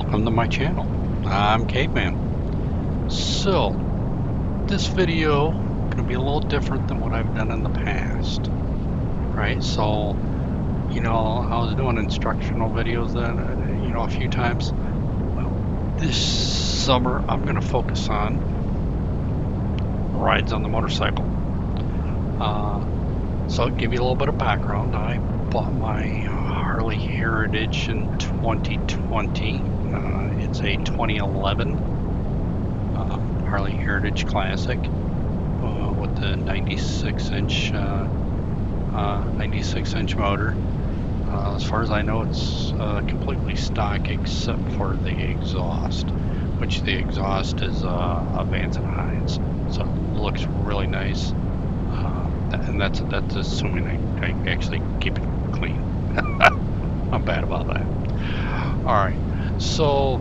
welcome to my channel. I'm Caveman. So, this video gonna be a little different than what I've done in the past, right? So, I was doing instructional videos then, a few times. Well, this summer I'm gonna focus on rides on the motorcycle. So, I'll give you a little bit of background. I bought my Harley Heritage in 2020. It's a 2011 Harley Heritage Classic with the 96-inch motor. As far as I know, it's completely stock except for the exhaust, which the exhaust is Vance and Hines, so it looks really nice. And that's assuming I actually keep it clean. I'm bad about that. All right, so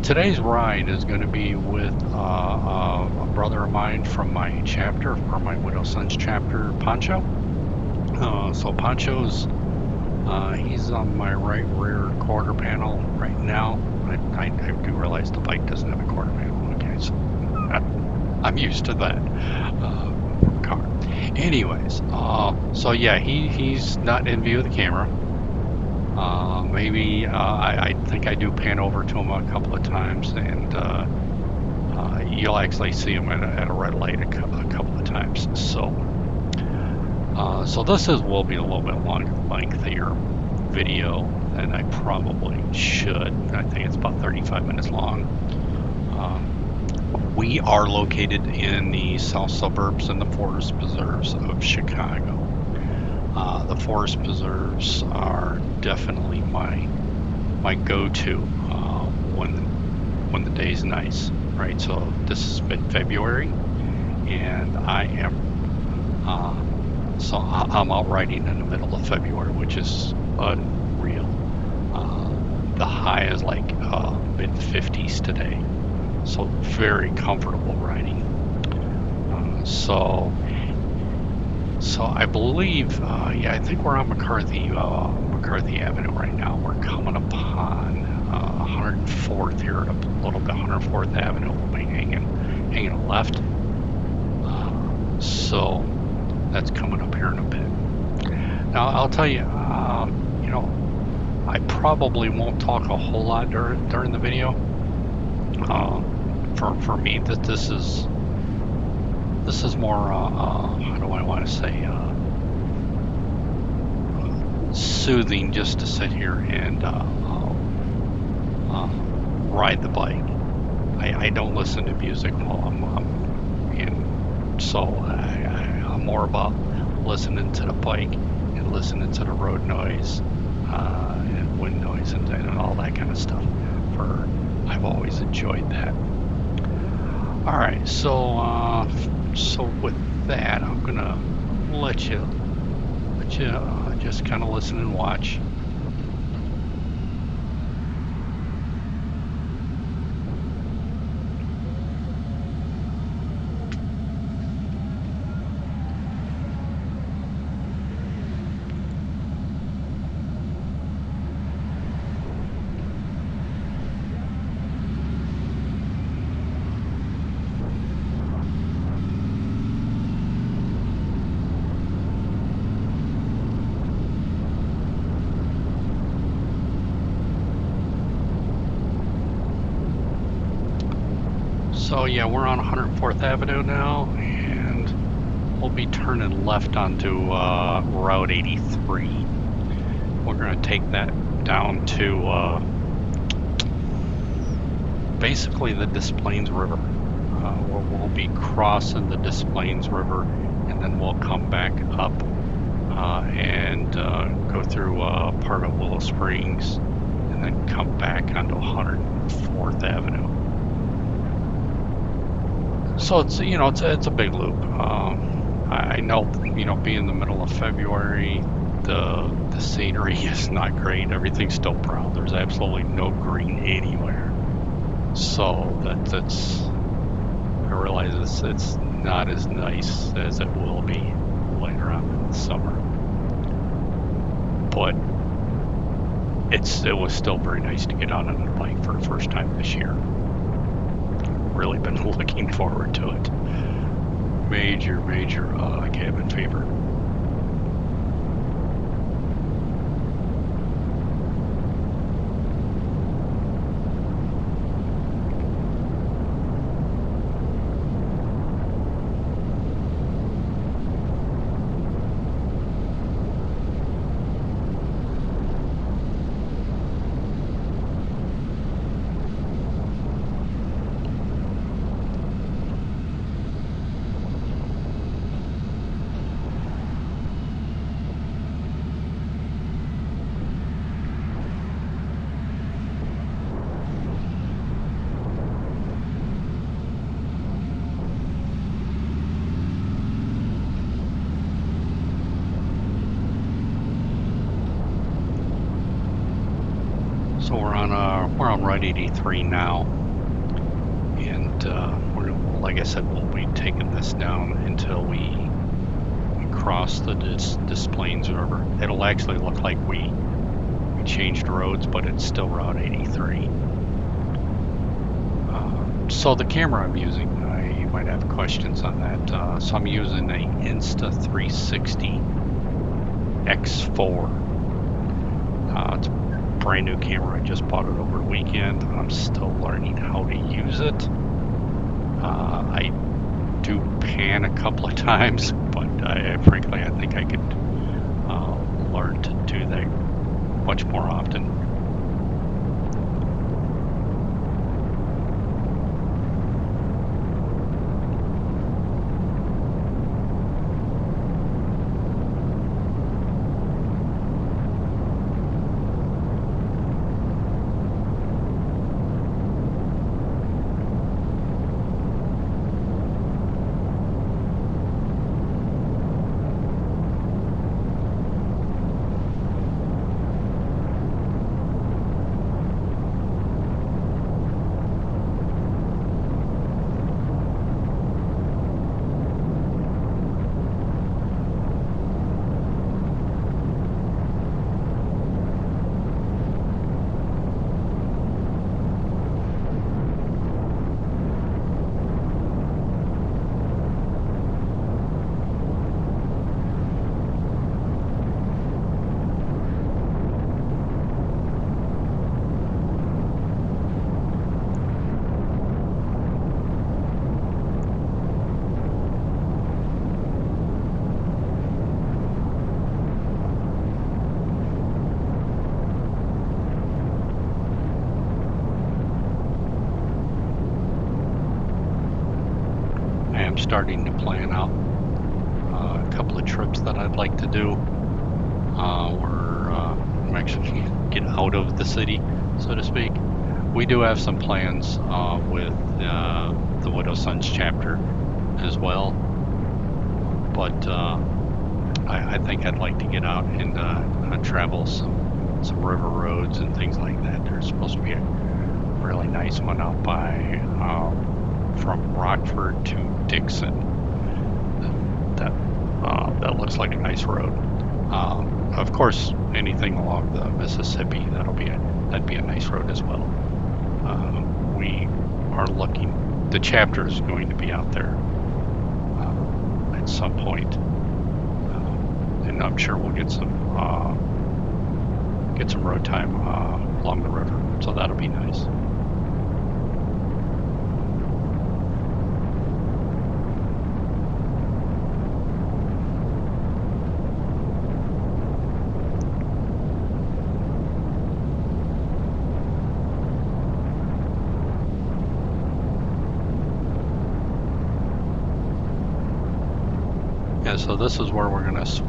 today's ride is going to be with a brother of mine from my chapter, from my Widow Sons chapter, Poncho. So Poncho's, he's on my right rear quarter panel right now. I do realize the bike doesn't have a quarter panel. Okay, so I'm used to that car. Anyways, so yeah, he's not in view of the camera. Maybe I think I do pan over to him a couple of times, and you'll actually see him at a red light a couple of times. So, so this will be a little bit lengthier video than I probably should. I think it's about 35 minutes long. We are located in the south suburbs and the forest preserves of Chicago. The forest preserves are definitely my go-to when the day's nice, right? So this is mid-February, and I'm out riding in the middle of February, which is unreal. The high is like mid-50s today, so very comfortable riding. So I believe, yeah, I think we're on McCarthy Avenue right now. We're coming upon 104th here, a little bit 104th Avenue. We'll be hanging a left. So that's coming up here in a bit. Now I'll tell you, I probably won't talk a whole lot during the video. For me, that this is more, how do I want to say, soothing, just to sit here and ride the bike. I don't listen to music while I'm in, so I'm more about listening to the bike and listening to the road noise and wind noise and all that kind of stuff. I've always enjoyed that. All right, so with that, I'm gonna let you just kind of listen and watch. So yeah, we're on 104th Avenue now, and we'll be turning left onto Route 83. We're going to take that down to basically the Des Plaines River. We'll be crossing the Des Plaines River, and then we'll come back up and go through part of Willow Springs, and then come back onto 104th Avenue. So it's it's a big loop. I know, being in the middle of February, the scenery is not great. Everything's still brown. There's absolutely no green anywhere. So that's I realize it's not as nice as it will be later on in the summer. But it was still very nice to get out on a bike for the first time this year. Really been looking forward to it. Major cabin fever. So we're on Route 83 now, and like I said, we'll be taking this down until we cross the Des Plaines River. It'll actually look like we changed roads, but it's still Route 83. So the camera I'm using, you might have questions on that. So I'm using a Insta360 X4. It's brand new camera. I just bought it over the weekend. I'm still learning how to use it. I do pan a couple of times, but frankly, I think I could learn to do that much more often. Starting to plan out a couple of trips that I'd like to do. I'm actually get out of the city, so to speak. We do have some plans with the Widow Sons chapter as well, but I think I'd like to get out and travel some river roads and things like that. There's supposed to be a really nice one out by from Rockford to Dixon. That looks like a nice road. Of course, anything along the Mississippi, that'd be a nice road as well. We are looking. The chapter is going to be out there at some point, and I'm sure we'll get some road time along the river. So that'll be nice. Yeah, so this is where we're going to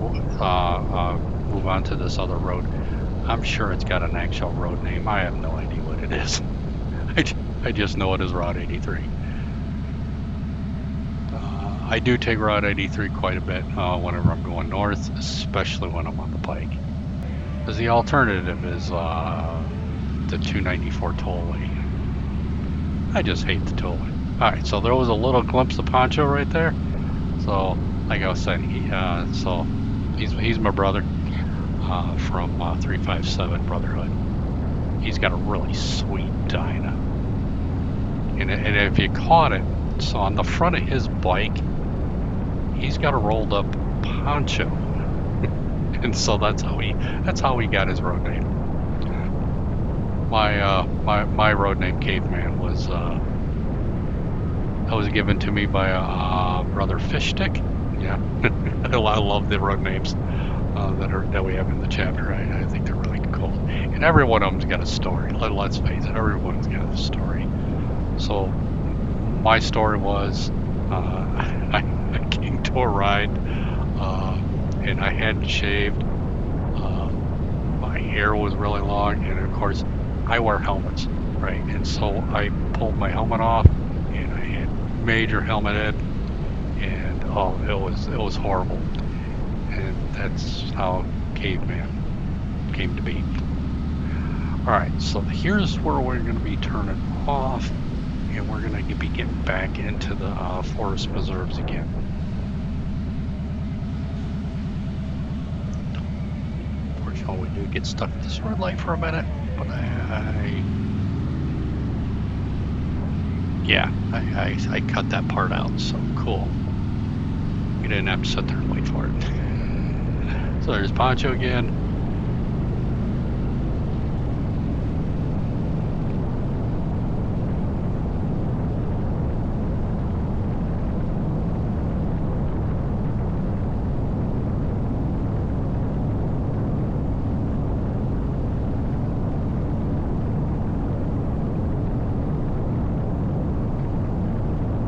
move on to this other road. I'm sure it's got an actual road name. I have no idea what it is. I just know it is Route 83. I do take Route 83 quite a bit whenever I'm going north, especially when I'm on the bike. Because the alternative is the 294 tollway. I just hate the tollway. Alright, so there was a little glimpse of Poncho right there. So, like I was saying, he's my brother from 357 Brotherhood. he's got a really sweet Dyna. And if you caught it, so on the front of his bike, he's got a rolled up Poncho. And so that's how he got his road name. My road name Caveman was given to me by brother Fishstick. Yeah, I love the road names that we have in the chapter. I think they're really cool, and every one of them's got a story. Let's face it, everyone's got a story. So my story was I came to a ride and I hadn't shaved. My hair was really long, and of course I wear helmets, right? And so I pulled my helmet off, and I had major helmet head, and oh, it was horrible. And that's how Caveman came to be. All right, so here's where we're going to be turning off, and we're going to be getting back into the forest preserves again. Unfortunately, we do get stuck at this red light for a minute, but I cut that part out, so cool. We didn't have to sit there and wait for it. So there's Poncho again.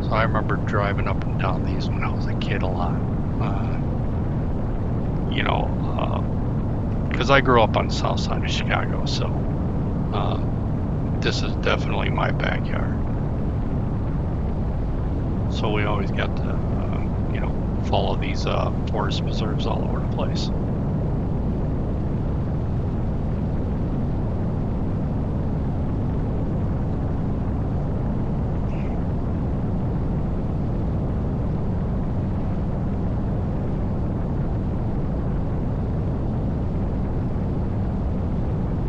So I remember driving up and down these when I was a kid a lot. You know, because I grew up on the south side of Chicago, so this is definitely my backyard. So we always got to, you know, follow these forest preserves all over the place.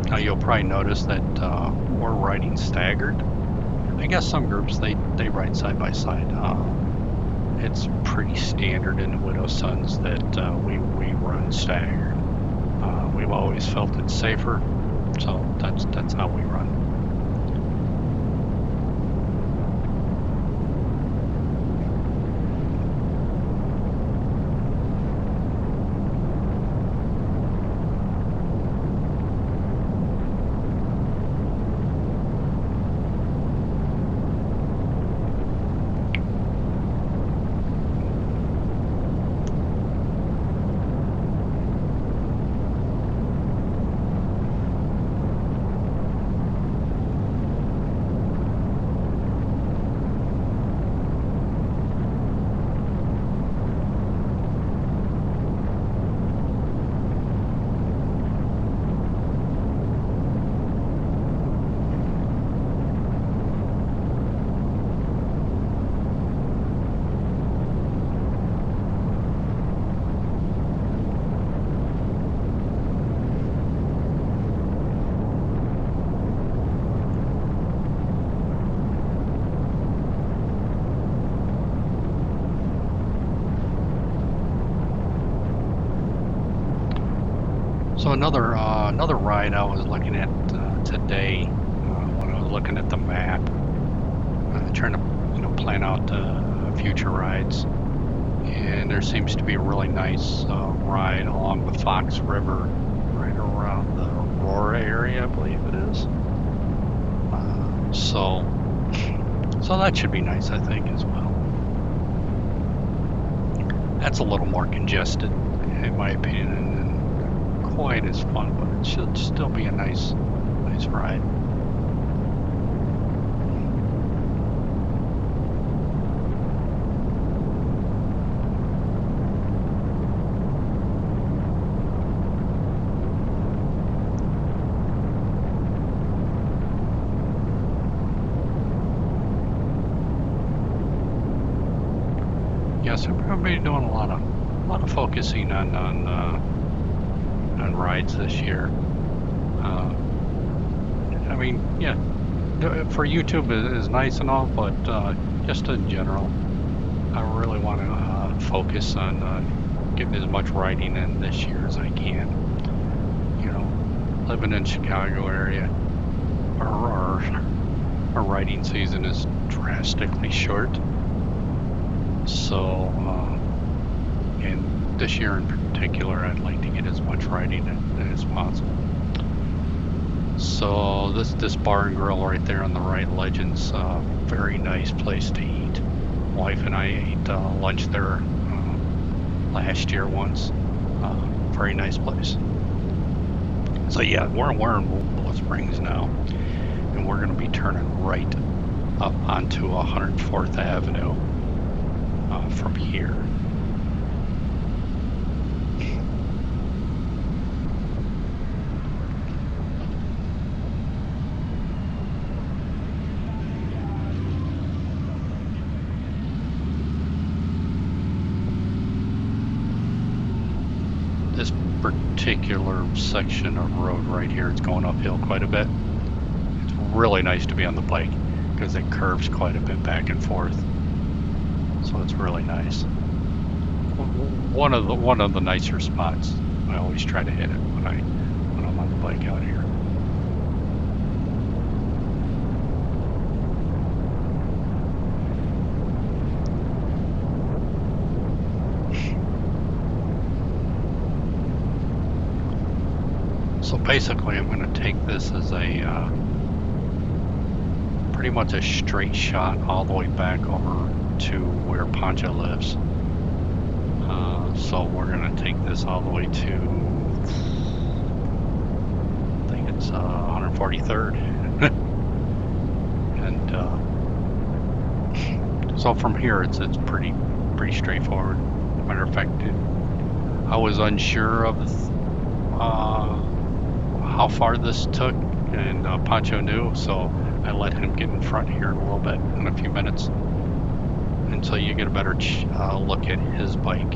Now you'll probably notice that we're riding staggered. I guess some groups they ride side by side. It's pretty standard in the Widow Sons that we run staggered. We've always felt it's safer, so that's how we run. So another ride I was looking at today when I was looking at the map, trying to plan out future rides, and there seems to be a really nice ride along the Fox River, right around the Aurora area, I believe it is. So that should be nice, I think, as well. That's a little more congested, in my opinion, and quite as fun, but it should still be a nice ride. Yes, I'm probably doing a lot of focusing on rides this year. mean, yeah, for YouTube is nice and all, but just in general, I really want to focus on getting as much writing in this year as I can. You know, living in Chicago area, our writing season is drastically short. So, and this year in particular, I'd like to get as much writing in as possible. So this bar and grill right there on the right, Legends, very nice place to eat. Wife and I ate lunch there last year once. Very nice place. So yeah, we're in Willow Springs now, and we're going to be turning right up onto 104th Avenue from here. This particular section of road right here, it's going uphill quite a bit. It's really nice to be on the bike because it curves quite a bit back and forth. So it's really nice. One of the nicer spots. I always try to hit it when I'm on the bike out here. So basically, I'm going to take this as a pretty much a straight shot all the way back over to where Poncho lives. So we're going to take this all the way to, I think it's 143rd. And so from here, it's pretty straightforward. Matter of fact, I was unsure of how far this took, and Poncho knew, so I let him get in front here in a little bit, in a few minutes, until you get a better look at his bike.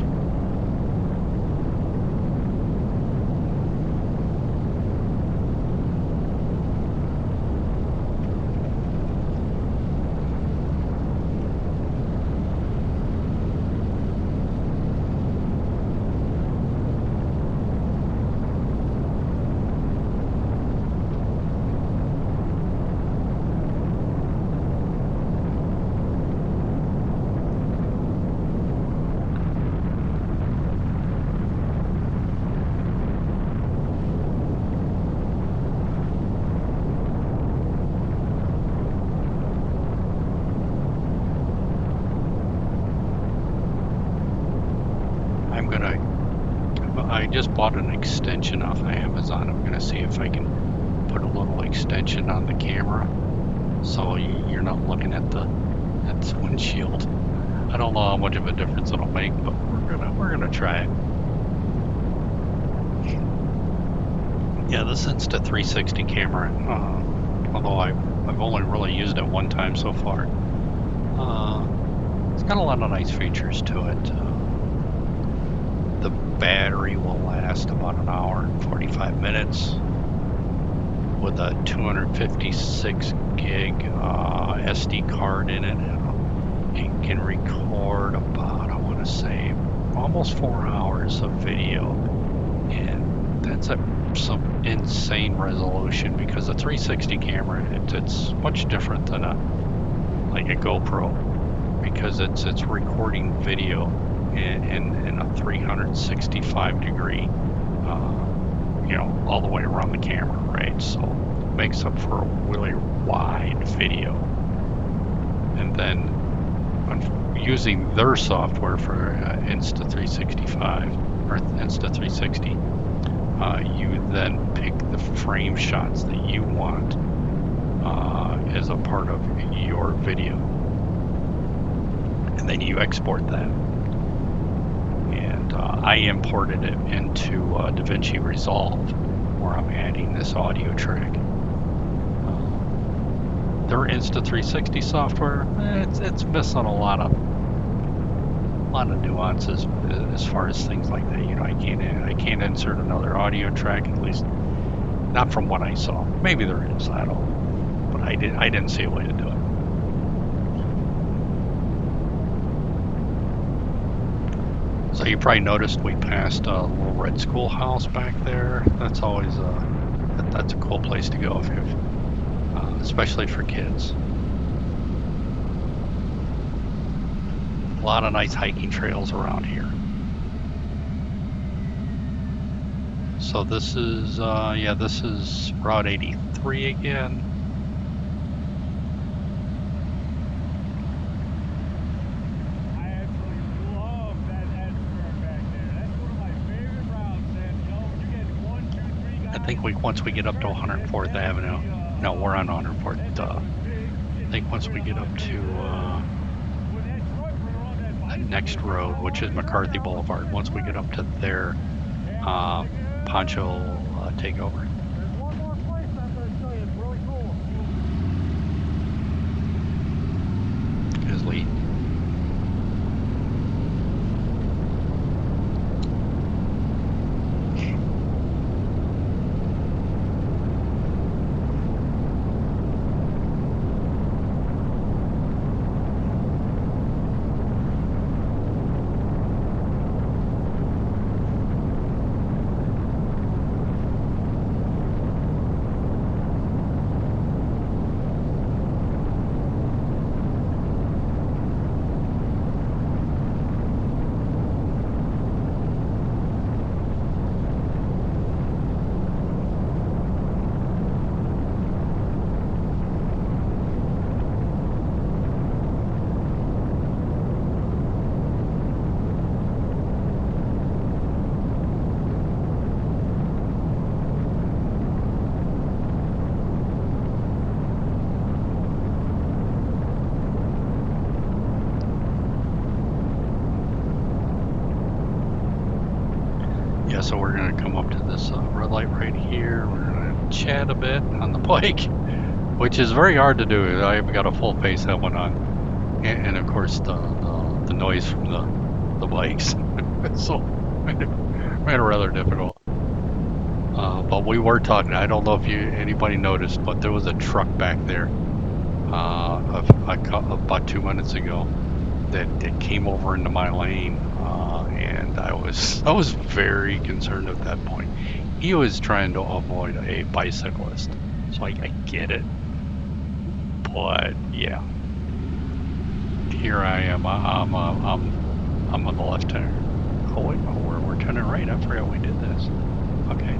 I just bought an extension off of Amazon. I'm going to see if I can put a little extension on the camera so you're not looking at the windshield. I don't know how much of a difference it'll make, but we're gonna try it. Yeah, this Insta360 camera, although I've only really used it one time so far, it's got a lot of nice features to it. The battery will last about an hour and 45 minutes with a 256 gig SD card in it. It can record about, I want to say, almost 4 hours of video, and that's at some insane resolution because a 360 camera, it's much different than like a GoPro, because it's recording video in a 365 degree, all the way around the camera, right? So it makes up for a really wide video. And then using their software for Insta365 or Insta360, you then pick the frame shots that you want as a part of your video, and then you export that. And I imported it into DaVinci Resolve, where I'm adding this audio track. Their Insta360 software, it's missing a lot of nuances as far as things like that. I can't insert another audio track, at least Not from what I saw. Maybe there is. I don't know. But I didn't see a way to do it. So you probably noticed we passed a little red schoolhouse back there. That's always that's a cool place to go if you've, especially for kids. A lot of nice hiking trails around here. So this is yeah, this is Route 83 again. I think once we get up to 104th Avenue, no, we're on 104th. I think once we get up to the next road, which is McCarthy Boulevard, once we get up to there, Poncho will take over. His lead. Yeah, so we're going to come up to this red light right here. We're going to chat a bit on the bike, which is very hard to do. I've got a full face helmet on, and of course the noise from the bikes. So made it rather difficult. But we were talking. I don't know if anybody noticed, but there was a truck back there about 2 minutes ago that came over into my lane, and I was very concerned at that point. He was trying to avoid a bicyclist, so I get it. But yeah, here I am. I'm on the left turn. Oh wait, we're turning right. I forgot we did this. Okay.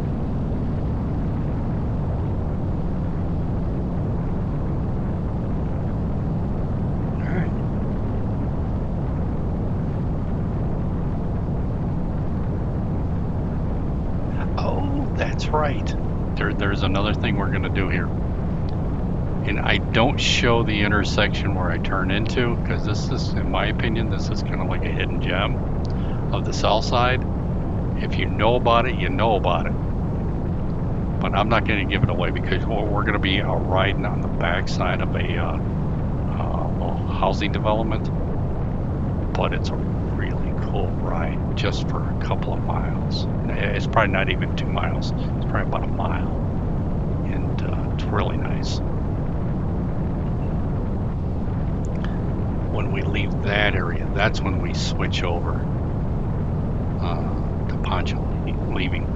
That's right. There's another thing we're going to do here. And I don't show the intersection where I turn into, because this is, in my opinion, this is kind of like a hidden gem of the south side. If you know about it, you know about it. But I'm not going to give it away because we're going to be riding on the backside of a little housing development. But it's a really cool ride just for a couple of miles. It's probably not even 2 miles. It's probably about a mile. And it's really nice. When we leave that area, that's when we switch over to Poncho leading.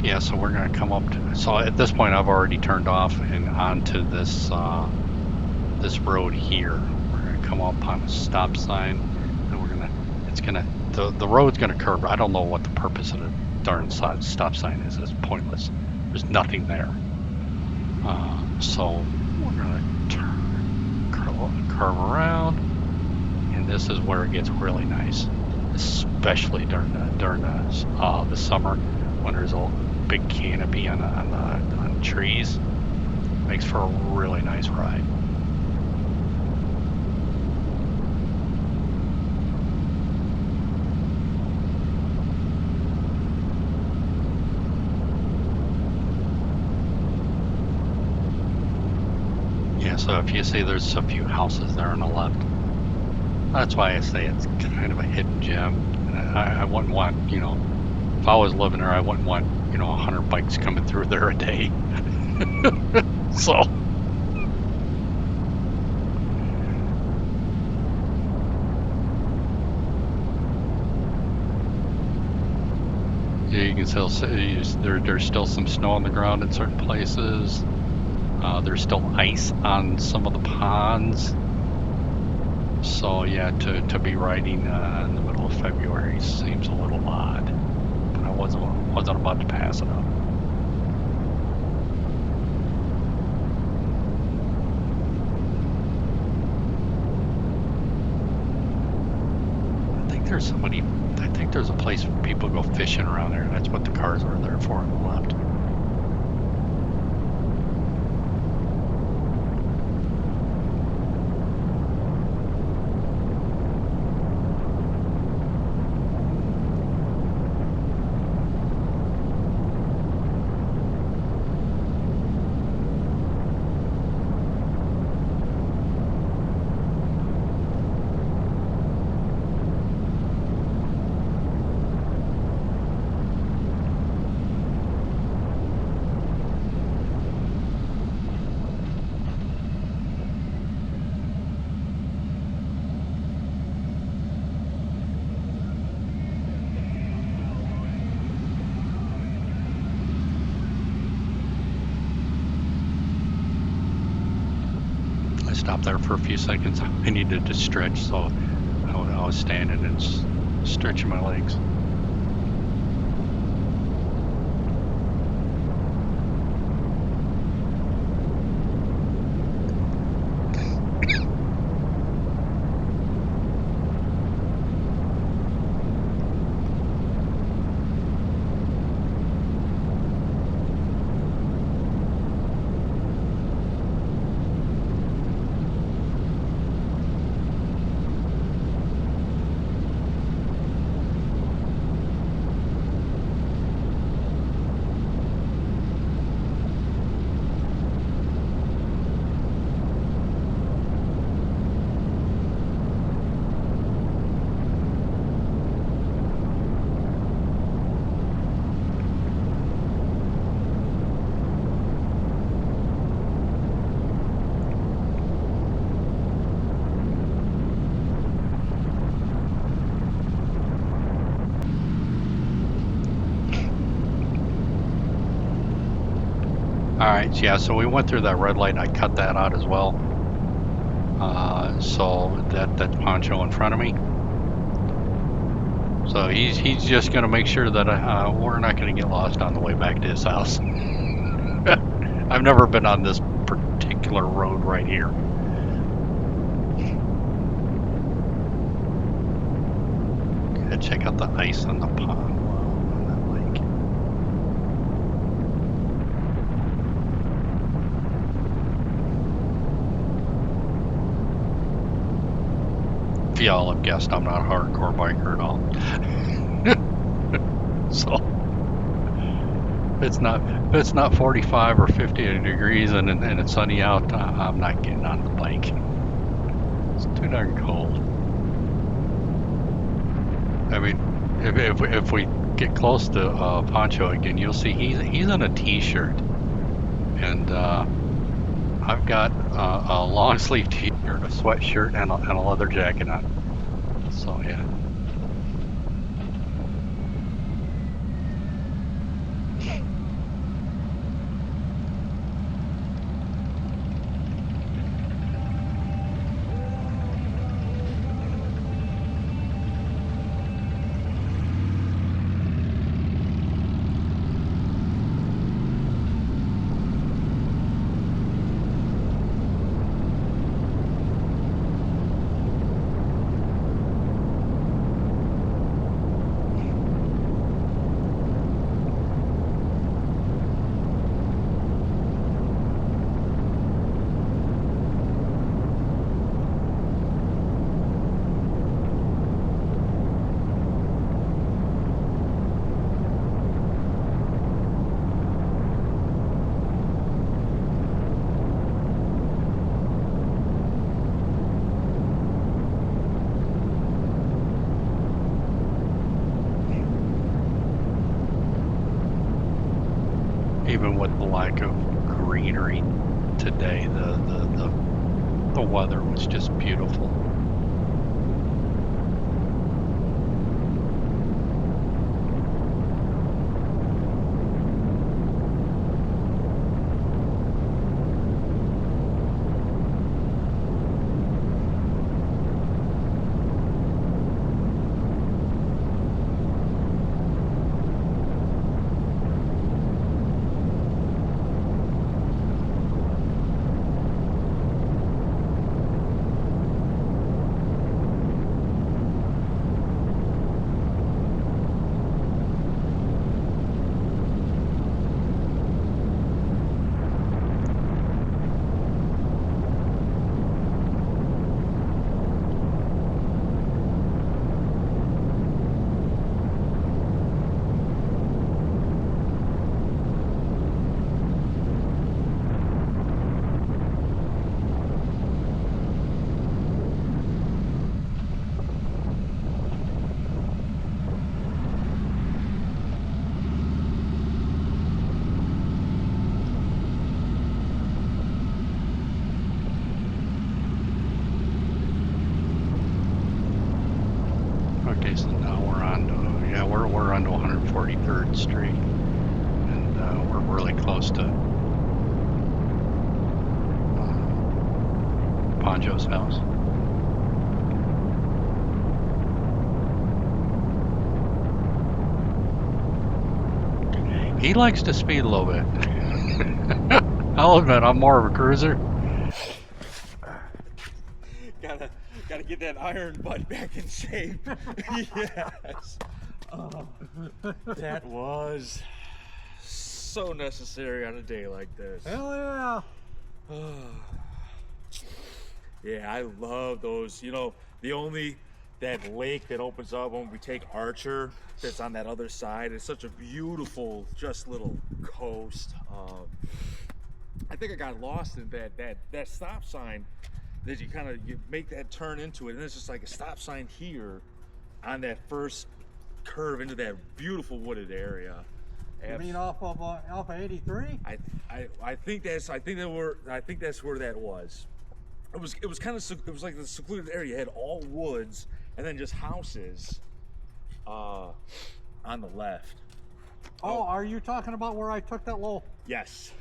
Yeah, so we're going to come up to, so at this point I've already turned off and onto this this road here. We're going to come up on a stop sign, and we're going to, it's going to, the road's going to curve. I don't know what the purpose of the darn stop sign is. It's pointless. There's nothing there. So we're going to curve around, and this is where it gets really nice, especially during the summer when there's a big canopy on trees. Makes for a really nice ride. Yeah, so if you see there's a few houses there on the left, That's why I say it's kind of a hidden gem. I wouldn't want, if I was living there, I wouldn't want, 100 bikes coming through there a day. So yeah, you can still see there's still some snow on the ground in certain places. There's still ice on some of the ponds. So yeah, to be riding in the middle of February seems a little odd. But I wasn't about to pass it up. I think there's a place where people go fishing around there. That's what the cars are there for on the left. I stopped there for a few seconds. I needed to stretch, so I was standing and stretching my legs. All right, yeah, so we went through that red light. I cut that out as well. So that's Poncho in front of me. So he's just gonna make sure that we're not gonna get lost on the way back to his house. I've never been on this particular road right here. Yeah, check out the ice on the pond. Wow, on that lake. If y'all have guessed, I'm not a hardcore biker at all. So if it's not 45 or 50 degrees and it's sunny out, I'm not getting on the bike. It's too darn cold. I mean, if we get close to Poncho again, you'll see he's in a t-shirt, and I've got a long sleeve t-shirt, a sweatshirt, and a leather jacket on. So yeah. lack of greenery today. The weather was just beautiful. Okay, so now we're on to, yeah, we're on to 143rd Street, and we're really close to Poncho's house. He likes to speed a little bit. I'll admit, I'm more of a cruiser. Gotta get that iron butt back in shape. Yes. Oh, that was so necessary on a day like this. Hell yeah. Yeah, I love those. That lake that opens up when we take Archer, that's on that other side. It's such a beautiful, just little coast. I think I got lost in that stop sign. That you make that turn into it, and it's just like a stop sign here on that first curve into that beautiful wooded area. You mean off of 83? I think that's where that was. It was like the secluded area. You had all woods and then just houses on the left. Oh, are you talking about where I took that little? Yes.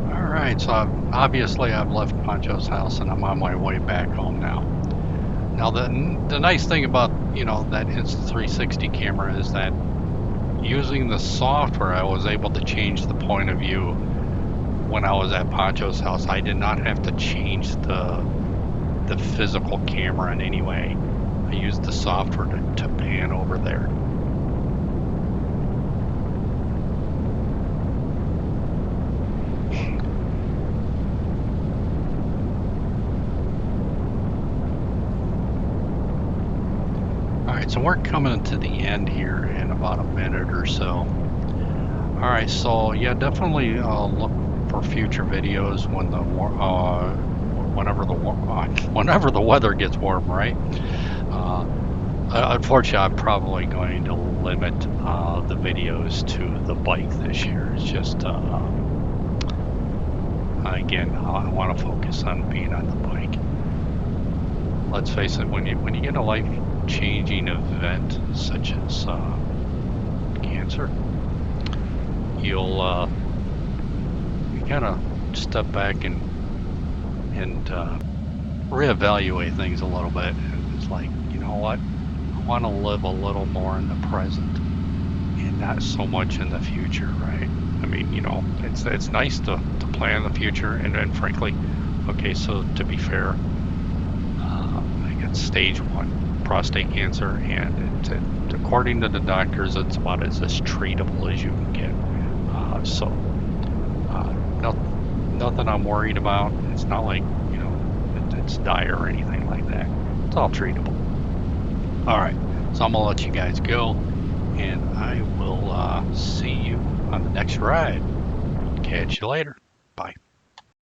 All right, so obviously I've left Poncho's house and I'm on my way back home now. Now the nice thing about that Insta360 camera is that using the software I was able to change the point of view when I was at Poncho's house. I did not have to change the physical camera in any way. I used the software to pan over there. Alright, so we're coming to the end here in about a minute or so. Alright, so yeah, definitely look for future videos when whenever the weather gets warm, right? Unfortunately, I'm probably going to limit the videos to the bike this year. It's just again, I want to focus on being on the bike. Let's face it, when you get a life-changing event such as cancer, you kind of step back and reevaluate things a little bit. And it's like, you know what? I want to live a little more in the present and not so much in the future, right? I mean, it's nice to plan the future, and frankly, okay, so to be fair, I got stage 1 prostate cancer, and according to the doctors, it's about as treatable as you can get. So nothing I'm worried about. It's not like it's dire or anything like that. It's all treatable. All right, so I'm gonna let you guys go, and I will see you on the next ride. Catch you later. Bye.